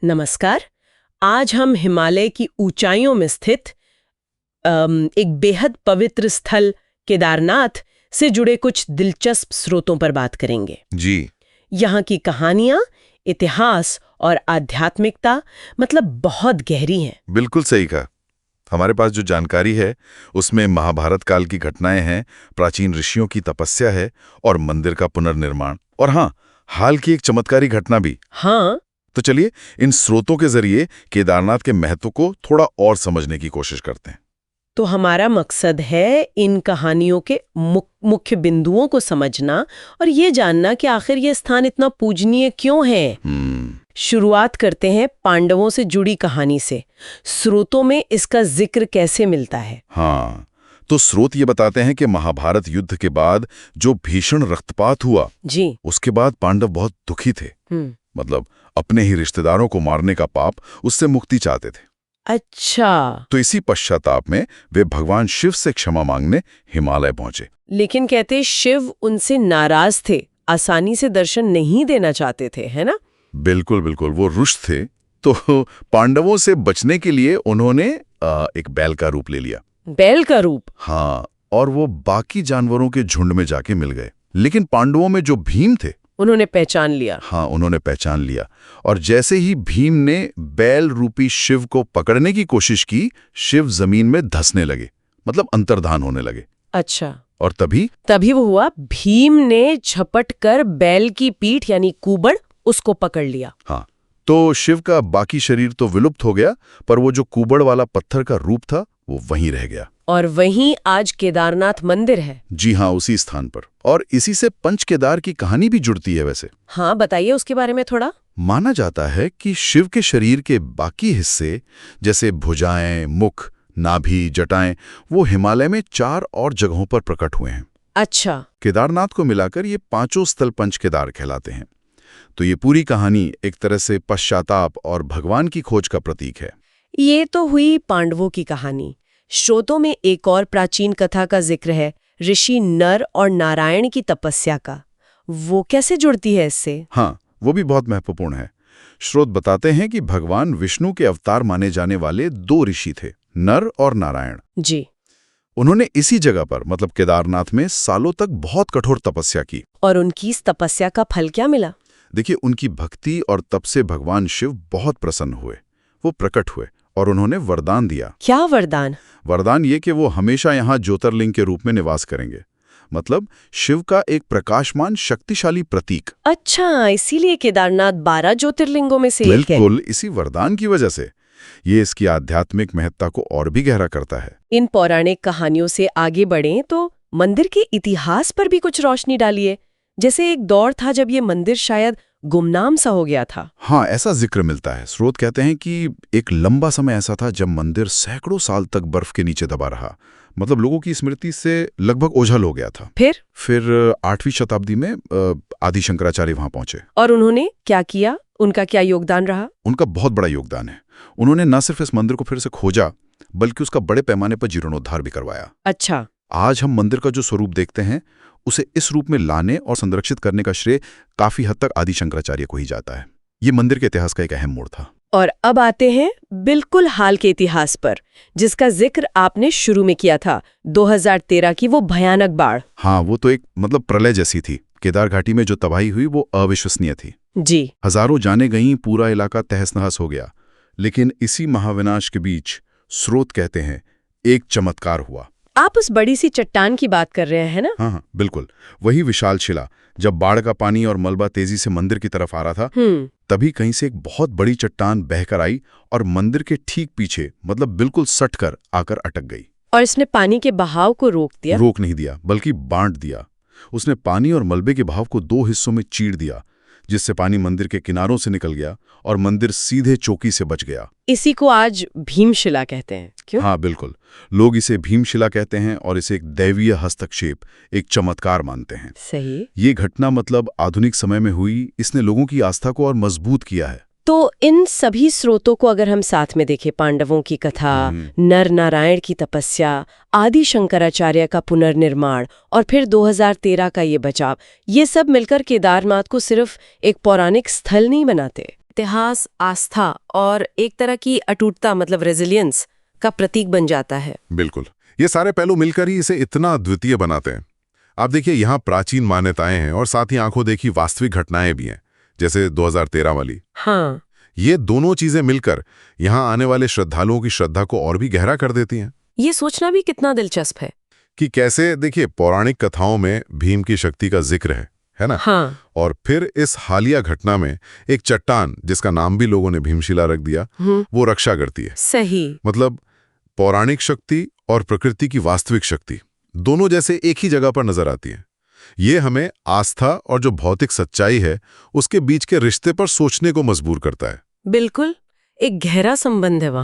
नमस्कार। आज हम हिमालय की ऊंचाइयों में स्थित एक बेहद पवित्र स्थल केदारनाथ से जुड़े कुछ दिलचस्प स्रोतों पर बात करेंगे। जी। यहाँ की कहानियाँ, इतिहास और आध्यात्मिकता मतलब बहुत गहरी हैं। बिल्कुल सही कहा। हमारे पास जो जानकारी है उसमें महाभारत काल की घटनाएं हैं, प्राचीन ऋषियों की तपस्या है और मंदिर का पुनर्निर्माण, और हाँ, हाल की एक चमत्कारी घटना भी। हाँ, तो चलिए इन स्रोतों के जरिए केदारनाथ के महत्व को थोड़ा और समझने की कोशिश करते हैं। तो हमारा मकसद है इन कहानियों के मुख्य बिंदुओं को समझना और ये जानना कि आखिर ये स्थान इतना पूजनीय क्यों है। शुरुआत करते हैं पांडवों से जुड़ी कहानी से। स्रोतों में इसका जिक्र कैसे मिलता है? हाँ, तो स्रोत ये बताते हैं कि महाभारत युद्ध के बाद जो भीषण रक्तपात हुआ, जी। उसके बाद पांडव बहुत दुखी थे। मतलब अपने ही रिश्तेदारों को मारने का पाप, उससे मुक्ति चाहते थे। अच्छा। तो इसी पश्चाताप में वे भगवान शिव से क्षमा मांगने हिमालय पहुंचे। लेकिन कहते शिव उनसे नाराज थे, आसानी से दर्शन नहीं देना चाहते थे, है ना? बिल्कुल बिल्कुल, वो रुष्ट थे। तो पांडवों से बचने के लिए उन्होंने एक बैल का रूप ले लिया। बैल का रूप? हाँ, और वो बाकी जानवरों के झुंड में जाके मिल गए। लेकिन पांडवों में जो भीम थे, उन्होंने पहचान लिया। हाँ, उन्होंने पहचान लिया। और जैसे ही भीम ने बैल रूपी शिव को पकड़ने की कोशिश की, शिव जमीन में धंसने लगे, मतलब अंतर्धान होने लगे। अच्छा। और तभी वो हुआ, भीम ने झपट कर बैल की पीठ यानी कुबड़ उसको पकड़ लिया। हाँ, तो शिव का बाकी शरीर तो विलुप्त हो गया, पर वो जो कुबड़ वाला पत्थर का रूप था वो वहीं रह गया। और वहीं आज केदारनाथ मंदिर है। जी हाँ, उसी स्थान पर। और इसी से पंच केदार की कहानी भी जुड़ती है वैसे। हाँ, बताइए उसके बारे में थोड़ा। माना जाता है कि शिव के शरीर के बाकी हिस्से, जैसे भुजाएं, मुख, नाभि, जटाएं, वो हिमालय में 4 और जगहों पर प्रकट हुए हैं। अच्छा। केदारनाथ को मिलाकर ये 5 स्थल पंच केदार कहलाते हैं। तो ये पूरी कहानी एक तरह से पश्चाताप और भगवान की खोज का प्रतीक है। ये तो हुई पांडवों की कहानी। स्रोतों में एक और प्राचीन कथा का जिक्र है, ऋषि नर और नारायण की तपस्या का। वो कैसे जुड़ती है इससे? हाँ, वो भी बहुत महत्वपूर्ण है। स्रोत बताते हैं कि भगवान विष्णु के अवतार माने जाने वाले 2 ऋषि थे, नर और नारायण। जी। उन्होंने इसी जगह पर, मतलब केदारनाथ में, सालों तक बहुत कठोर तपस्या की। और उनकी इस तपस्या का फल क्या मिला? देखिए, उनकी भक्ति और तप से भगवान शिव बहुत प्रसन्न हुए। वो प्रकट हुए और उन्होंने वरदान दिया। क्या वरदान? वरदान ये कि वो हमेशा यहाँ ज्योतिर्लिंग के रूप में निवास करेंगे, मतलब शिव का एक प्रकाशमान शक्तिशाली प्रतीक। अच्छा, इसीलिए केदारनाथ 12 ज्योतिर्लिंगों में से एक है। बिल्कुल, इसी वरदान की वजह से। ये इसकी आध्यात्मिक महत्ता को और भी गहरा करता है। इन पौराणिक कहानियों से आगे बढ़ें तो मंदिर के इतिहास पर भी कुछ रोशनी डालिए। जैसे एक दौर था जब ये मंदिर शायद गुमनाम सा हो गया था। हाँ, ऐसा जिक्र मिलता है। स्रोत कहते हैं कि एक लंबा समय ऐसा था जब मंदिर सैकड़ों साल तक बर्फ के नीचे दबा रहा, मतलब लोगों की स्मृति से लगभग ओझल हो गया था। फिर 8वीं शताब्दी में आदि शंकराचार्य वहां पहुंचे। और उन्होंने क्या किया? उनका क्या योगदान रहा? उनका बहुत बड़ा योगदान है। उन्होंने न सिर्फ इस मंदिर को फिर से खोजा, बल्कि उसका बड़े पैमाने पर जीर्णोद्धार भी करवाया। अच्छा। आज हम मंदिर का जो स्वरूप देखते हैं, उसे इस रूप में लाने और संरक्षित करने का श्रेय काफी हद तक आदि शंकराचार्य को ही जाता है। ये मंदिर के इतिहास का एक अहम मोड़ था। और अब आते हैं बिल्कुल हाल के इतिहास पर, जिसका जिक्र आपने शुरू में किया था, 2013 की वो भयानक बाढ़। हाँ, वो तो एक मतलब प्रलय जैसी थी। केदार घाटी में जो तबाही हुई वो अविश्वसनीय थी। जी। हजारों जानें गईं, पूरा इलाका तहस-नहस हो गया। लेकिन इसी महाविनाश के बीच स्रोत कहते हैं एक चमत्कार हुआ। आप उस बड़ी सी चट्टान की बात कर रहे हैं ना? हाँ, बिल्कुल, वही विशाल शिला। जब बाढ़ का पानी और मलबा तेजी से मंदिर की तरफ आ रहा था, तभी कहीं से एक बहुत बड़ी चट्टान बहकर आई और मंदिर के ठीक पीछे, मतलब बिल्कुल सट कर आकर अटक गई। और इसने पानी के बहाव को रोक दिया? रोक नहीं दिया, बल्कि बांट दिया। उसने पानी और मलबे के बहाव को 2 हिस्सों में चीर दिया, जिससे पानी मंदिर के किनारों से निकल गया और मंदिर सीधे चौकी से बच गया। इसी को आज भीमशिला कहते हैं, क्यों? हाँ, बिल्कुल, लोग इसे भीमशिला कहते हैं और इसे एक दैवीय हस्तक्षेप, एक चमत्कार मानते हैं। सही। ये घटना मतलब आधुनिक समय में हुई, इसने लोगों की आस्था को और मजबूत किया है। तो इन सभी स्रोतों को अगर हम साथ में देखें, पांडवों की कथा, नर नारायण की तपस्या, आदि शंकराचार्य का पुनर्निर्माण और फिर 2013 का ये बचाव, ये सब मिलकर केदारनाथ को सिर्फ एक पौराणिक स्थल नहीं बनाते, इतिहास आस्था और एक तरह की अटूटता मतलब रेजिलियंस का प्रतीक बन जाता है। बिल्कुल, ये सारे पहलू मिलकर ही इसे इतना अद्वितीय बनाते हैं। आप देखिए, यहाँ प्राचीन मान्यताएं हैं और साथ ही आंखों देखी वास्तविक घटनाएं भी हैं, जैसे 2013 वाली। हाँ, ये दोनों चीजें मिलकर यहाँ आने वाले श्रद्धालुओं की श्रद्धा को और भी गहरा कर देती हैं। ये सोचना भी कितना दिलचस्प है कि कैसे, देखिए, पौराणिक कथाओं में भीम की शक्ति का जिक्र है ना? हाँ, और फिर इस हालिया घटना में एक चट्टान, जिसका नाम भी लोगों ने भीमशिला रख दिया, वो रक्षा करती है। सही। मतलब पौराणिक शक्ति और प्रकृति की वास्तविक शक्ति दोनों जैसे एक ही जगह पर नजर आती है। ये हमें आस्था और जो भौतिक सच्चाई है उसके बीच के रिश्ते पर सोचने को मजबूर करता है। बिल्कुल, एक गहरा संबंध है वहाँ।